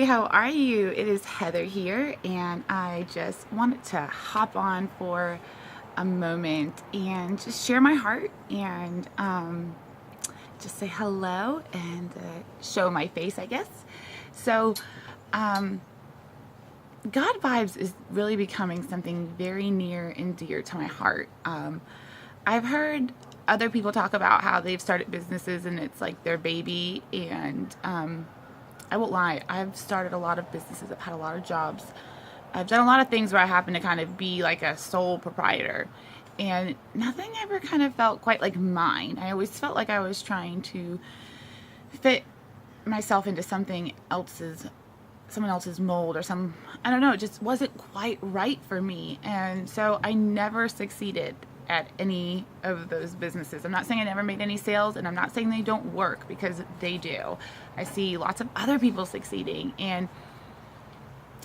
how are you? It is Heather here, and I just wanted to hop on for a moment and just share my heart and just say hello and show my face, I guess. So, um, God vibes is really becoming something very near and dear to my heart. I've heard other people talk about how they've started businesses and it's like their baby, and I won't lie, I've started a lot of businesses, I've had a lot of jobs. I've done a lot of things where I happen to kind of be like a sole proprietor. And nothing ever kind of felt quite like mine. I always felt like I was trying to fit myself into someone else's mold, or I don't know, it just wasn't quite right for me. And so I never succeeded at any of those businesses. I'm not saying I never made any sales, and I'm not saying they don't work, because they do. I see lots of other people succeeding, and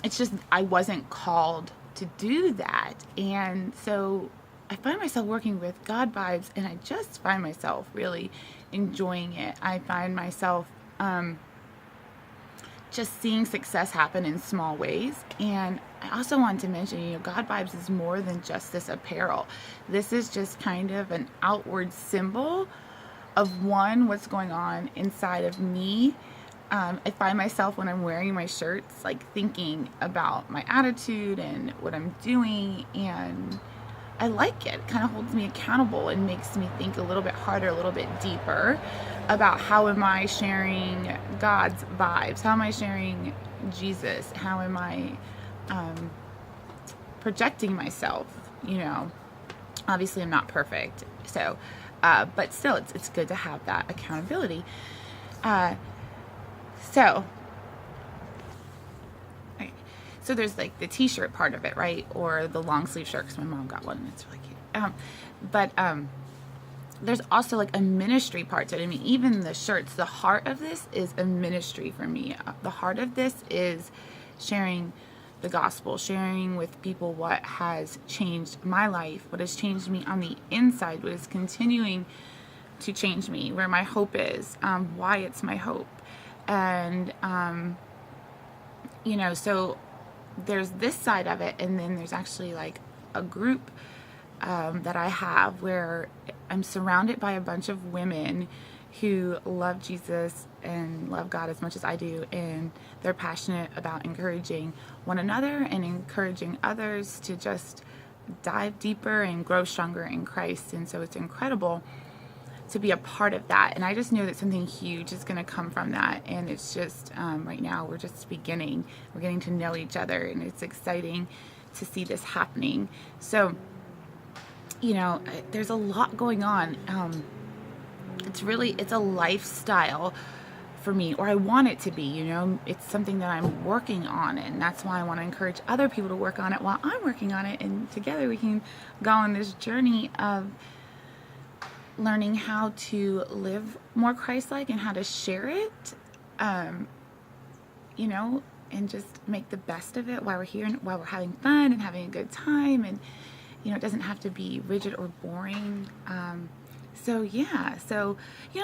it's just I wasn't called to do that. And so I find myself working with God vibes, and I just find myself really enjoying it. I find myself just seeing success happen in small ways. And I also want to mention, God vibes is more than just this apparel. This is just kind of an outward symbol of what's going on inside of me. I find myself, when I'm wearing my shirts, like thinking about my attitude and what I'm doing, and I like it. It kind of holds me accountable and makes me think a little bit harder, a little bit deeper about how am I sharing God's vibes? How am I sharing Jesus? How am I projecting myself? Obviously I'm not perfect, so but still it's good to have that accountability. So okay. So there's like the t-shirt part of it, right? Or the long sleeve shirt, because my mom got one and it's really cute. But there's also like a ministry part to it. I mean, even the shirts, the heart of this is a ministry for me. The heart of this is sharing the gospel, sharing with people what has changed my life, what has changed me on the inside, what is continuing to change me, where my hope is, why it's my hope. And so there's this side of it, and then there's actually like a group that I have where I'm surrounded by a bunch of women who love Jesus and love God as much as I do, and they're passionate about encouraging one another and encouraging others to just dive deeper and grow stronger in Christ. And so it's incredible to be a part of that, and I just know that something huge is going to come from that. And it's just right now we're just beginning, we're getting to know each other, and it's exciting to see this happening. So there's a lot going on. It's a lifestyle for me, or I want it to be. It's something that I'm working on, and that's why I want to encourage other people to work on it while I'm working on it, and together we can go on this journey of learning how to live more Christ-like and how to share it, and just make the best of it while we're here and while we're having fun and having a good time. And it doesn't have to be rigid or boring. So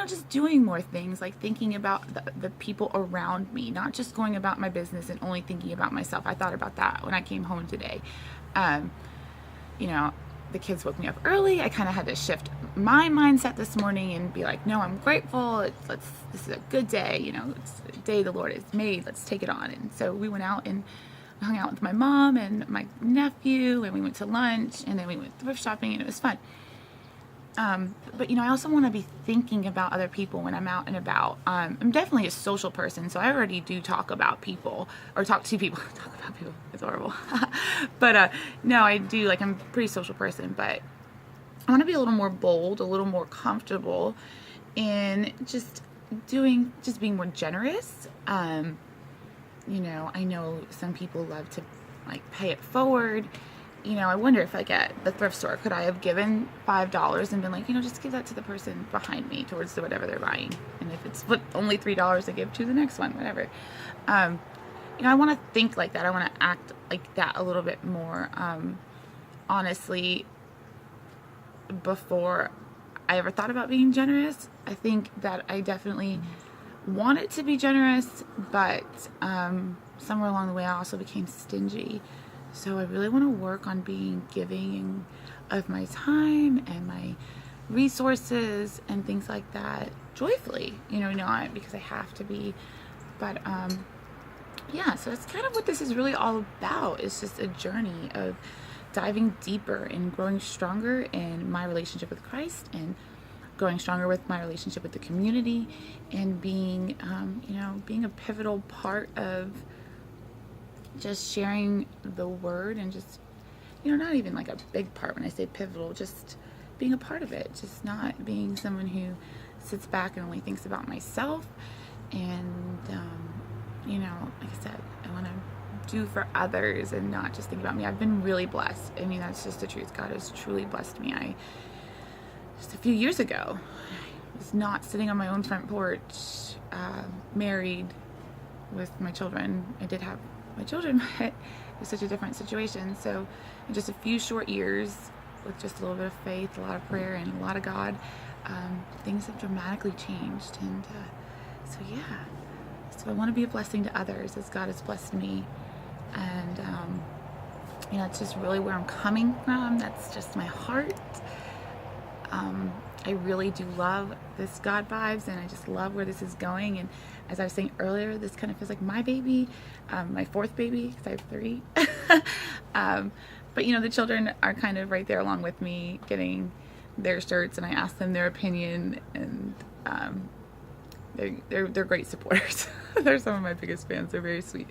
just doing more things, like thinking about the people around me, not just going about my business and only thinking about myself. I thought about that when I came home today. The kids woke me up early. I kind of had to shift my mindset this morning and be like, no, I'm grateful. This is a good day. It's a day the Lord has made. Let's take it on. And so we went out and hung out with my mom and my nephew, and we went to lunch, and then we went thrift shopping, and it was fun. But I also want to be thinking about other people when I'm out and about. I'm definitely a social person, so I already do talk about people, or talk to people. Talk about people. It's horrible. But no, I do. Like, I'm a pretty social person, but I want to be a little more bold, a little more comfortable in just being more generous. I know some people love to like pay it forward. I wonder if, like, at the thrift store, could I have given $5 and been like, just give that to the person behind me towards whatever they're buying. And if it's only $3, I give to the next one, whatever. I want to think like that. I want to act like that a little bit more, honestly, before I ever thought about being generous. I think that I definitely wanted to be generous, but somewhere along the way I also became stingy. So I really want to work on being giving of my time and my resources and things like that joyfully, not because I have to be, but yeah, so that's kind of what this is really all about. It's just a journey of diving deeper and growing stronger in my relationship with Christ, and growing stronger with my relationship with the community, and being being a pivotal part of just sharing the word, and just not even like a big part when I say pivotal, just being a part of it, just not being someone who sits back and only thinks about myself. And like I said, I want to do for others and not just think about me. I've been really blessed. I mean, that's just the truth. God has truly blessed me. Just a few years ago, I was not sitting on my own front porch, married with my children. I did have my children, but it was such a different situation. So in just a few short years, with just a little bit of faith, a lot of prayer, and a lot of God, things have dramatically changed. And so I want to be a blessing to others as God has blessed me. And it's just really where I'm coming from. That's just my heart. I really do love this God vibes, and I just love where this is going. And as I was saying earlier, this kind of feels like my baby, my fourth baby, because I have 3. But the children are kind of right there along with me, getting their shirts, and I ask them their opinion, and they're great supporters. They're some of my biggest fans. They're very sweet.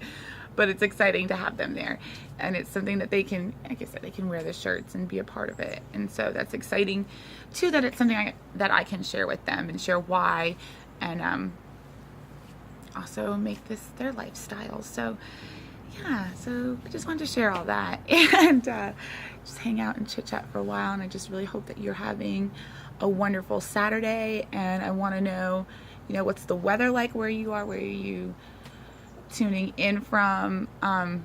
But it's exciting to have them there, and it's something that they can, like I said, they can wear the shirts and be a part of it. And so that's exciting too, that it's something that I can share with them and share why, and also make this their lifestyle. So yeah, so I just wanted to share all that and just hang out and chit chat for a while. And I just really hope that you're having a wonderful Saturday. And I want to know, what's the weather like where you are? Where are you tuning in from? I'm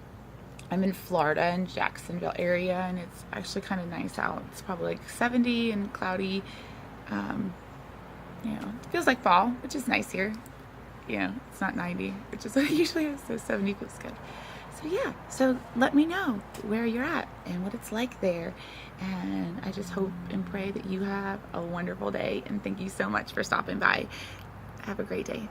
in Florida, in Jacksonville area, and it's actually kind of nice out. It's probably like 70 and cloudy. It feels like fall, which is nice here. It's not 90, which is what it usually is, so 70 feels good. So yeah, so let me know where you're at and what it's like there. And I just hope and pray that you have a wonderful day, and thank you so much for stopping by. Have a great day.